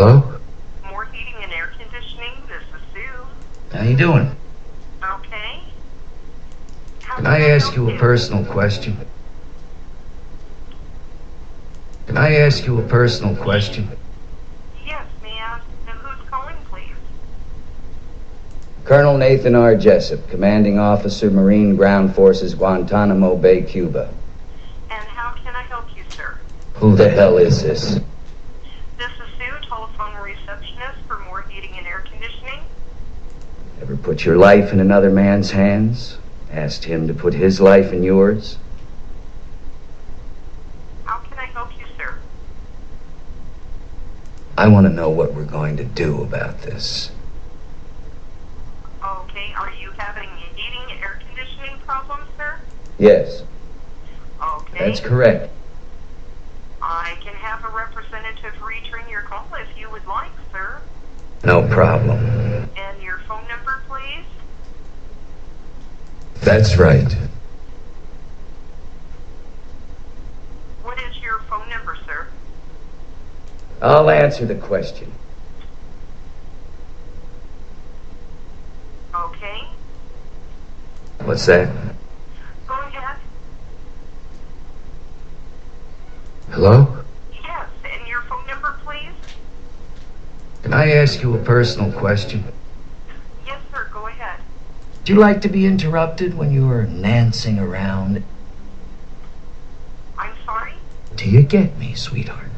Hello? More heating and air conditioning. This is Sue. How you doing? Okay. Can I ask you a personal question? Can I ask you a personal question? Yes, may I ask who's calling, please? Colonel Nathan R. Jessup, Commanding Officer, Marine Ground Forces, Guantanamo Bay, Cuba. And how can I help you, sir? Who the hell is this? This is Sue, telephone receptionist for More Heating and Air Conditioning. Ever put your life in another man's hands? Asked him to put his life in yours? How can I help you, sir? I want to know what we're going to do about this. Okay, are you having heating air conditioning problems, sir? Yes, Okay. that's correct. I can have a representative return your call if you would like, sir. No problem. And your phone number, please? That's right. What is your phone number, sir? I'll answer the question. Okay. What's that? Go ahead. Hello? Yes, and your phone number, please? Can I ask you a personal question? Yes, sir, go ahead. Do you like to be interrupted when you are nancing around? I'm sorry? Do you get me, sweetheart?